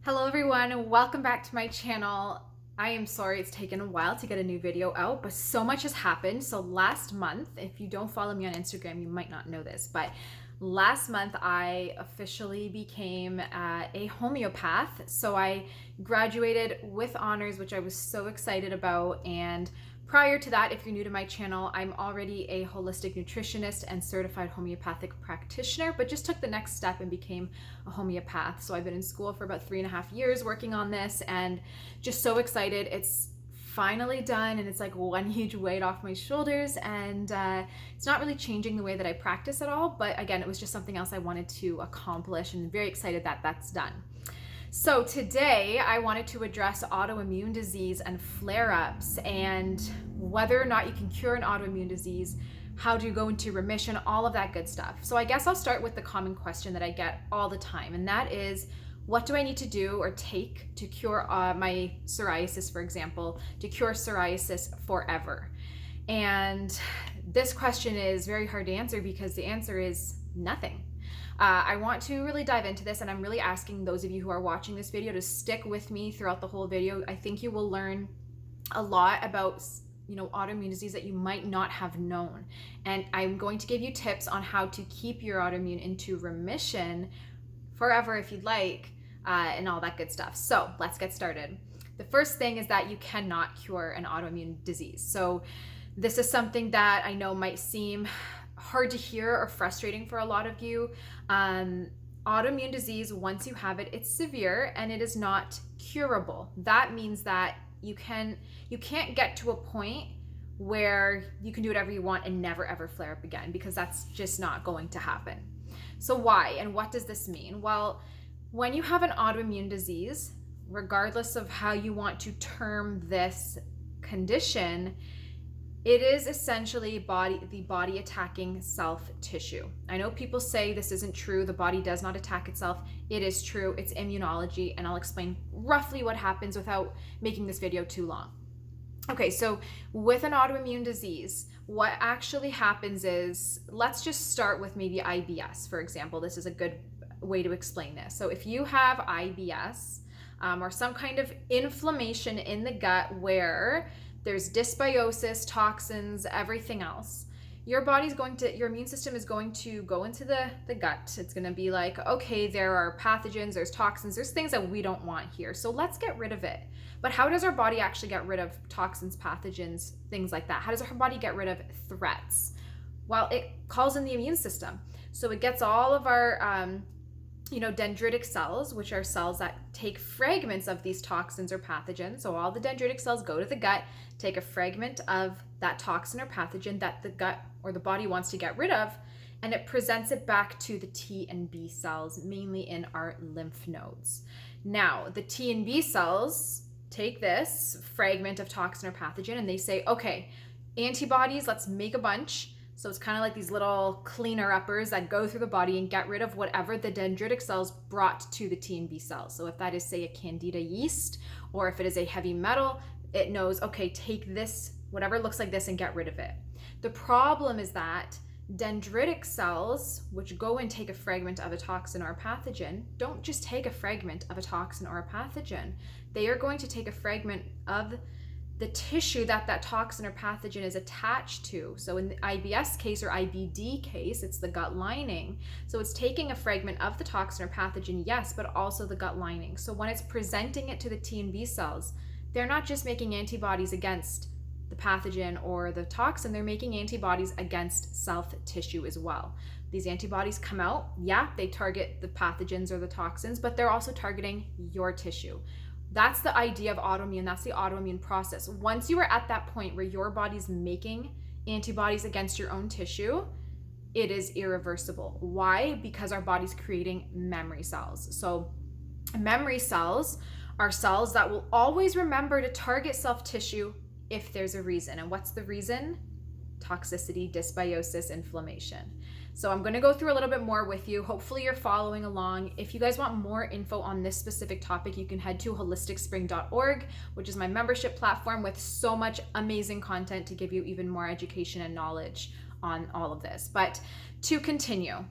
Hello everyone and welcome back to my channel. I am sorry it's taken a while to get a new video out, but so much has happened. So last month, if you don't follow me on Instagram, you might not know this, but last month I officially became a homeopath. So I graduated with honors, which I was so excited about. And prior to that, if you're new to my channel, I'm already a holistic nutritionist and certified homeopathic practitioner, but just took the next step and became a homeopath. So I've been in school for about 3.5 years working on this and just so excited. It's finally done and it's like one huge weight off my shoulders, and it's not really changing the way that I practice at all, but again, it was just something else I wanted to accomplish and very excited that that's done. So today I wanted to address autoimmune disease and flare-ups and whether or not you can cure an autoimmune disease, how do you go into remission, all of that good stuff. So I guess I'll start with the common question that I get all the time, and that is, what do I need to do or take to cure my psoriasis, for example, to cure psoriasis forever? And this question is very hard to answer because the answer is nothing. I want to really dive into this, and I'm really asking those of you who are watching this video to stick with me throughout the whole video. I think you will learn a lot about autoimmune disease that you might not have known. And I'm going to give you tips on how to keep your autoimmune into remission forever if you'd like, and all that good stuff. So let's get started. The first thing is that you cannot cure an autoimmune disease. So this is something that I know might seem hard to hear or frustrating for a lot of you. Autoimmune disease, once you have it, it's severe and it is not curable. That means that you can't get to a point where you can do whatever you want and never ever flare up again, because that's just not going to happen. So why and what does this mean? Well, when you have an autoimmune disease, regardless of how you want to term this condition, it is essentially the body attacking self-tissue. I know people say this isn't true, the body does not attack itself. It is true, it's immunology, and I'll explain roughly what happens without making this video too long. Okay, so with an autoimmune disease, what actually happens is, let's just start with maybe IBS, for example. This is a good way to explain this. So if you have IBS, or some kind of inflammation in the gut where there's dysbiosis, toxins, everything else, your immune system is going to go into the gut. It's going to be like, okay, there are pathogens, there's toxins, there's things that we don't want here, so let's get rid of it. But how does our body actually get rid of toxins, pathogens, things like that? How does our body get rid of threats? Well, it calls in the immune system. So it gets all of our dendritic cells, which are cells that take fragments of these toxins or pathogens. So all the dendritic cells go to the gut, take a fragment of that toxin or pathogen that the gut or the body wants to get rid of, and it presents it back to the T and B cells, mainly in our lymph nodes. Now, the T and B cells take this fragment of toxin or pathogen and they say, okay, antibodies, let's make a bunch. So it's kind of like these little cleaner uppers that go through the body and get rid of whatever the dendritic cells brought to the T and B cells. So if that is, say, a candida yeast, or if it is a heavy metal, it knows, okay, take this, whatever looks like this, and get rid of it. The problem is that dendritic cells, which go and take a fragment of a toxin or a pathogen, don't just take a fragment of a toxin or a pathogen. They are going to take a fragment of the tissue that toxin or pathogen is attached to. So in the IBS case or IBD case, it's the gut lining. So it's taking a fragment of the toxin or pathogen, yes, but also the gut lining. So when it's presenting it to the T and B cells, they're not just making antibodies against the pathogen or the toxin, they're making antibodies against self-tissue as well. These antibodies come out, yeah, they target the pathogens or the toxins, but they're also targeting your tissue. That's the idea of autoimmune. That's the autoimmune process. Once you are at that point where your body's making antibodies against your own tissue, it is irreversible. Why? Because our body's creating memory cells. So memory cells are cells that will always remember to target self-tissue if there's a reason. And what's the reason? Toxicity, dysbiosis, inflammation. So I'm going to go through a little bit more with you. Hopefully you're following along. If you guys want more info on this specific topic, you can head to holisticspring.org, which is my membership platform with so much amazing content to give you even more education and knowledge on all of this. But to continue,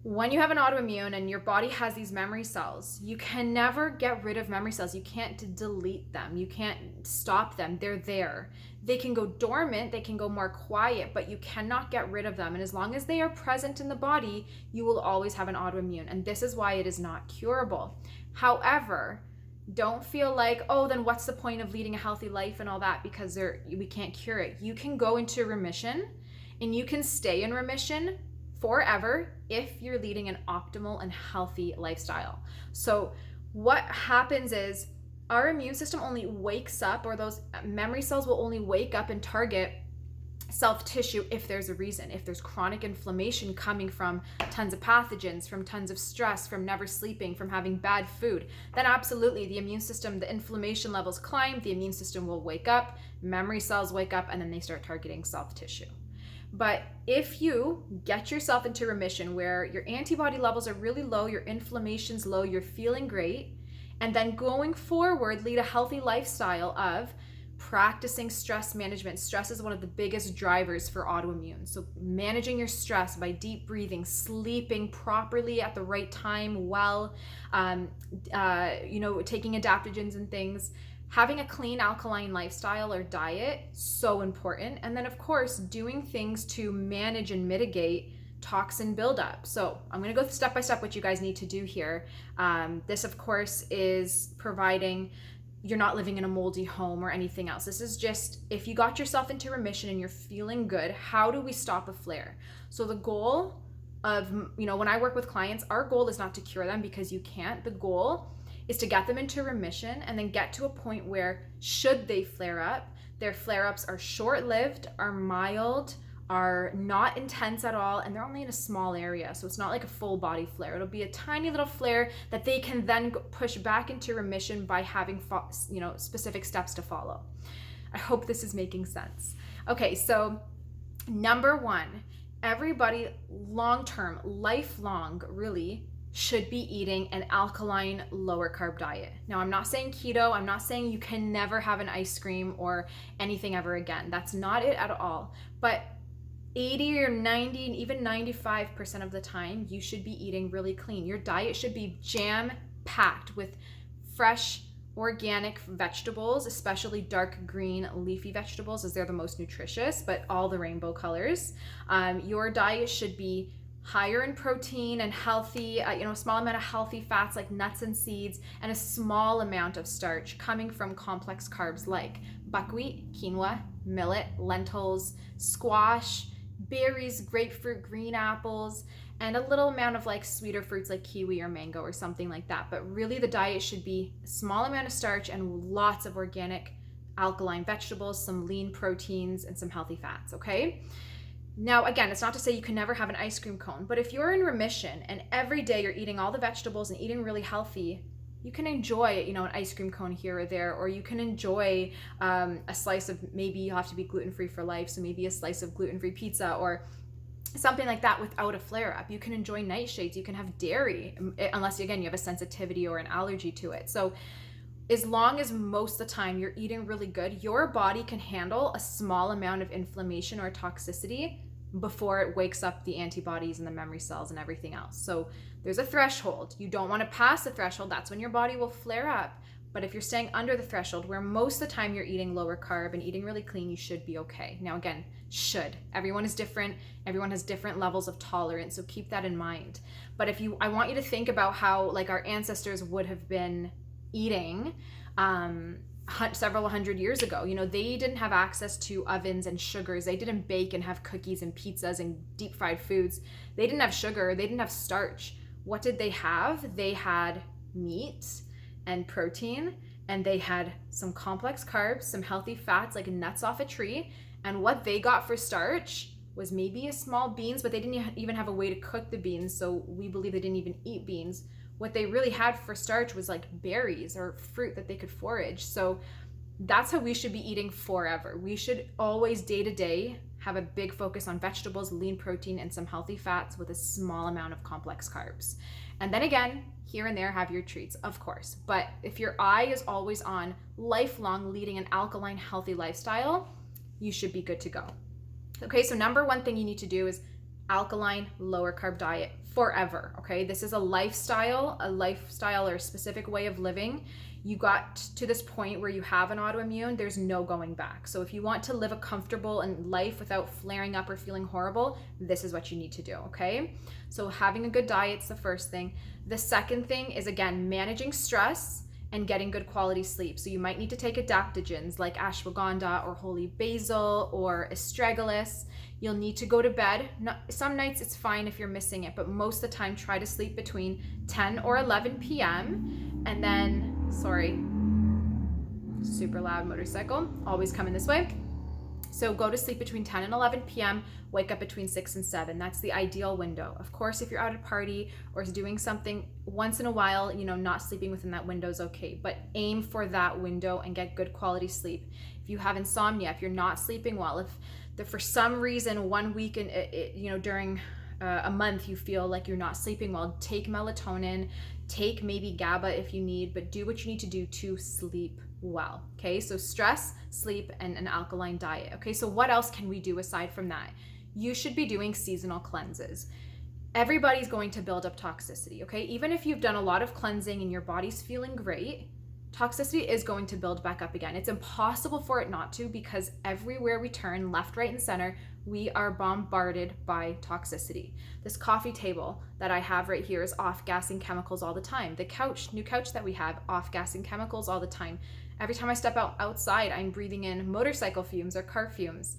When you have an autoimmune and your body has these memory cells, you can never get rid of memory cells. You can't delete them. You can't stop them. They're there. They can go dormant, they can go more quiet, but you cannot get rid of them. And as long as they are present in the body, you will always have an autoimmune. And this is why it is not curable. However, don't feel like, oh, then what's the point of leading a healthy life and all that, because we can't cure it. You can go into remission and you can stay in remission forever if you're leading an optimal and healthy lifestyle. So what happens is our immune system only wakes up, or those memory cells will only wake up and target self-tissue if there's a reason. If there's chronic inflammation coming from tons of pathogens, from tons of stress, from never sleeping, from having bad food, then absolutely the immune system, the inflammation levels climb, the immune system will wake up, memory cells wake up, and then they start targeting self-tissue. But if you get yourself into remission where your antibody levels are really low, your inflammation's low, you're feeling great, and then going forward, lead a healthy lifestyle of practicing stress management. Stress is one of the biggest drivers for autoimmune. So managing your stress by deep breathing, sleeping properly at the right time, taking adaptogens and things, having a clean alkaline lifestyle or diet, so important. And then of course, doing things to manage and mitigate toxin buildup. So I'm going to go step by step what you guys need to do here. This of course is providing you're not living in a moldy home or anything else. This is just, if you got yourself into remission and you're feeling good, how do we stop a flare? So the goal of, when I work with clients, our goal is not to cure them, because you can't. The goal is to get them into remission and then get to a point where, should they flare up, their flare-ups are short-lived, are mild, are not intense at all, and they're only in a small area. So it's not like a full body flare. It'll be a tiny little flare that they can then push back into remission by having specific steps to follow. I hope this is making sense. Okay, so number one, everybody long-term, lifelong really, should be eating an alkaline, lower carb diet. Now, I'm not saying keto. I'm not saying you can never have an ice cream or anything ever again. That's not it at all. But 80 or 90 and even 95% of the time, you should be eating really clean. Your diet should be jam-packed with fresh, organic vegetables, especially dark green leafy vegetables, as they're the most nutritious, but all the rainbow colors. Your diet should be higher in protein and healthy, a small amount of healthy fats like nuts and seeds, and a small amount of starch coming from complex carbs like buckwheat, quinoa, millet, lentils, squash, berries, grapefruit, green apples, and a little amount of like sweeter fruits like kiwi or mango or something like that. But really the diet should be a small amount of starch and lots of organic alkaline vegetables, some lean proteins, and some healthy fats, okay? Now, again, it's not to say you can never have an ice cream cone, but if you're in remission and every day you're eating all the vegetables and eating really healthy, you can enjoy, an ice cream cone here or there, or you can enjoy a slice of, maybe you have to be gluten-free for life, so maybe a slice of gluten-free pizza or something like that without a flare-up. You can enjoy nightshades, you can have dairy, unless, again, you have a sensitivity or an allergy to it. So as long as most of the time you're eating really good, your body can handle a small amount of inflammation or toxicity before it wakes up the antibodies and the memory cells and everything else. So there's a threshold. You don't want to pass the threshold. That's when your body will flare up. But if you're staying under the threshold, where most of the time you're eating lower carb and eating really clean, you should be okay. Now again, should. Everyone is different. Everyone has different levels of tolerance. So keep that in mind. But I want you to think about how like our ancestors would have been eating several hundred years ago. They didn't have access to ovens and sugars. They didn't bake and have cookies and pizzas and deep fried foods. They didn't have sugar. They didn't have starch. What did they have? They had meat and protein, and they had some complex carbs, some healthy fats like nuts off a tree. And what they got for starch was maybe a small beans, but they didn't even have a way to cook the beans. So we believe they didn't even eat beans. What they really had for starch was like berries or fruit that they could forage. So that's how we should be eating forever. We should always day to day have a big focus on vegetables, lean protein, and some healthy fats with a small amount of complex carbs. And then again, here and there, have your treats, of course. But if your eye is always on lifelong leading an alkaline, healthy lifestyle, you should be good to go. Okay, so number one thing you need to do is alkaline, lower carb diet forever, okay? This is a lifestyle or a specific way of living. You got to this point where you have an autoimmune, there's no going back. So if you want to live a comfortable life without flaring up or feeling horrible, this is what you need to do, okay? So having a good diet is the first thing. The second thing is, again, managing stress and getting good quality sleep. So you might need to take adaptogens like ashwagandha or holy basil or astragalus. You'll need to go to bed. Some nights it's fine if you're missing it, but most of the time try to sleep between 10 or 11 p.m. And then, sorry, super loud motorcycle, always coming this way. So go to sleep between 10 and 11 p.m., wake up between 6 and 7. That's the ideal window. Of course, if you're out at a party or doing something once in a while, not sleeping within that window is okay, but aim for that window and get good quality sleep. If you have insomnia, if you're not sleeping well, if for some reason 1 week during a month you feel like you're not sleeping well, take melatonin, take maybe GABA if you need, but do what you need to do to sleep well. Okay, so stress, sleep, and an alkaline diet. Okay, so what else can we do aside from that? You should be doing seasonal cleanses. Everybody's going to build up toxicity, okay? Even if you've done a lot of cleansing and your body's feeling great, toxicity is going to build back up again. It's impossible for it not to, because everywhere we turn, left, right, and center, we are bombarded by toxicity. This coffee table that I have right here is off-gassing chemicals all the time. The new couch that we have, off-gassing chemicals all the time. Every time I step outside, I'm breathing in motorcycle fumes or car fumes.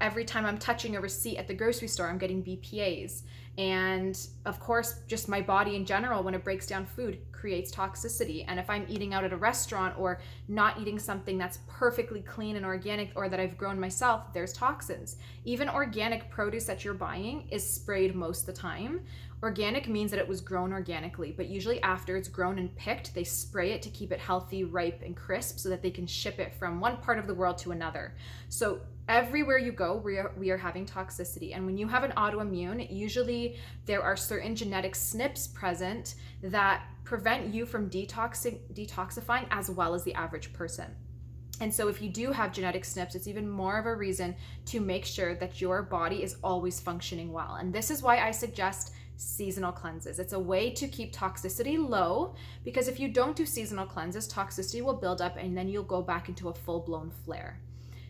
Every time I'm touching a receipt at the grocery store, I'm getting BPAs. And of course, just my body in general, when it breaks down food, creates toxicity. And if I'm eating out at a restaurant or not eating something that's perfectly clean and organic or that I've grown myself, there's toxins. Even organic produce that you're buying is sprayed most of the time. Organic means that it was grown organically, but usually after it's grown and picked, they spray it to keep it healthy, ripe, and crisp so that they can ship it from one part of the world to another. So everywhere you go, we are having toxicity. And when you have an autoimmune, usually there are certain genetic SNPs present that prevent you from detoxifying as well as the average person. And so if you do have genetic SNPs, it's even more of a reason to make sure that your body is always functioning well. And this is why I suggest seasonal cleanses. It's a way to keep toxicity low, because if you don't do seasonal cleanses, toxicity will build up and then you'll go back into a full-blown flare.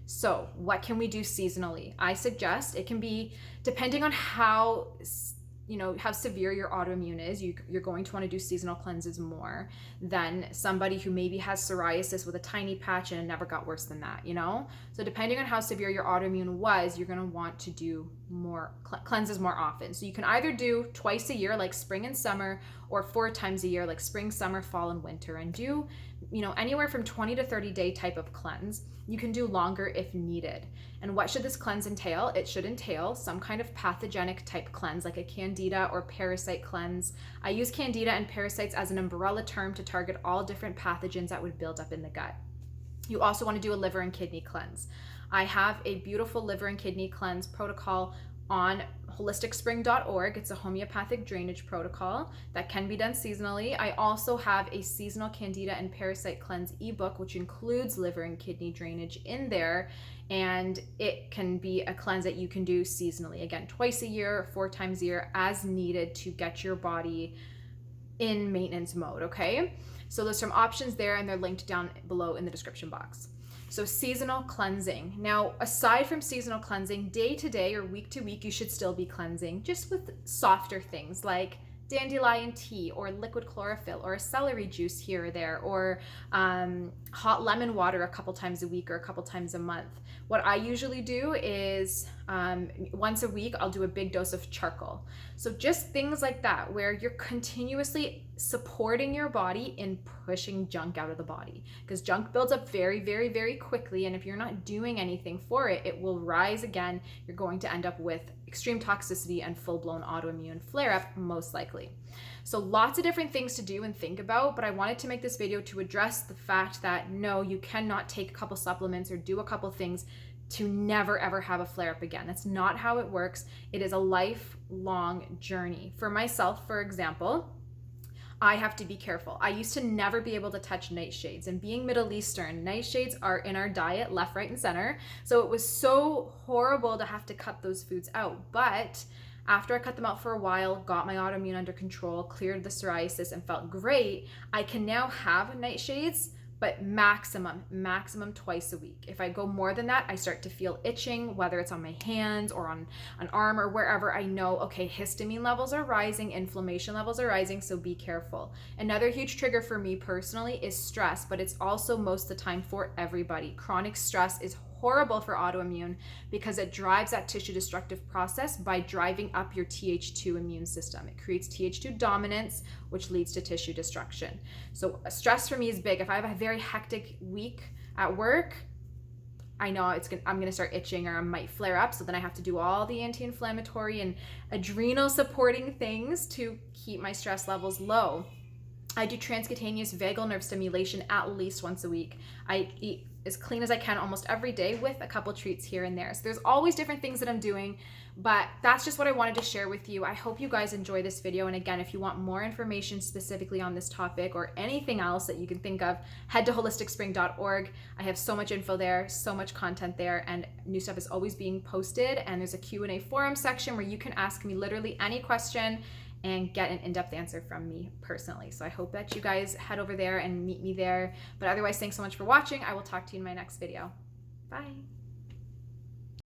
So what can we do seasonally? I suggest it can be, depending on how severe your autoimmune is, you're going to want to do seasonal cleanses more than somebody who maybe has psoriasis with a tiny patch and it never got worse than that, So depending on how severe your autoimmune was, you're going to want to do more cleanses more often. So you can either do twice a year, like spring and summer, or 4 times a year, like spring, summer, fall, and winter, and do, anywhere from 20 to 30 day type of cleanse. You can do longer if needed. And what should this cleanse entail? It should entail some kind of pathogenic type cleanse, like a candida or parasite cleanse. I use candida and parasites as an umbrella term to target all different pathogens that would build up in the gut. You also want to do a liver and kidney cleanse. I have a beautiful liver and kidney cleanse protocol on holisticspring.org. It's a homeopathic drainage protocol that can be done seasonally. I also have a seasonal candida and parasite cleanse ebook, which includes liver and kidney drainage in there. And it can be a cleanse that you can do seasonally. Again, twice a year, 4 times a year, as needed to get your body in maintenance mode, okay? So there's some options there and they're linked down below in the description box. So seasonal cleansing. Now, aside from seasonal cleansing, day to day or week to week, you should still be cleansing just with softer things like dandelion tea or liquid chlorophyll or a celery juice here or there, or hot lemon water a couple times a week or a couple times a month. What I usually do is once a week, I'll do a big dose of charcoal. So just things like that, where you're continuously supporting your body in pushing junk out of the body, because junk builds up very, very, very quickly. And if you're not doing anything for it, it will rise again. You're going to end up with extreme toxicity and full-blown autoimmune flare-up, most likely. So lots of different things to do and think about, but I wanted to make this video to address the fact that no, you cannot take a couple supplements or do a couple things to never ever have a flare-up again. That's not how it works. It is a lifelong journey. For myself, for example, I have to be careful. I used to never be able to touch nightshades, and being Middle Eastern, nightshades are in our diet left, right, and center. So it was so horrible to have to cut those foods out. But After I cut them out for a while, got my autoimmune under control, cleared the psoriasis, and felt great, I can now have nightshades, but maximum twice a week. If I go more than that, I start to feel itching, whether it's on my hands or on an arm or wherever. I know, okay, histamine levels are rising, inflammation levels are rising, so be careful. Another huge trigger for me personally is stress, but it's also most of the time for everybody. Chronic stress is horrible for autoimmune because it drives that tissue destructive process by driving up your Th2 immune system. It creates Th2 dominance, which leads to tissue destruction. So stress for me is big. If I have a very hectic week at work, I know I'm going to start itching or I might flare up. So then I have to do all the anti-inflammatory and adrenal supporting things to keep my stress levels low. I do transcutaneous vagal nerve stimulation at least once a week. I eat as clean as I can almost every day with a couple treats here and there. So there's always different things that I'm doing, but that's just what I wanted to share with you. I hope you guys enjoy this video. And again, if you want more information specifically on this topic or anything else that you can think of, head to holisticspring.org. I have so much info there, so much content there, and new stuff is always being posted. And there's a Q&A forum section where you can ask me literally any question and get an in-depth answer from me personally. So I hope that you guys head over there and meet me there. But otherwise, thanks so much for watching. I will talk to you in my next video. Bye.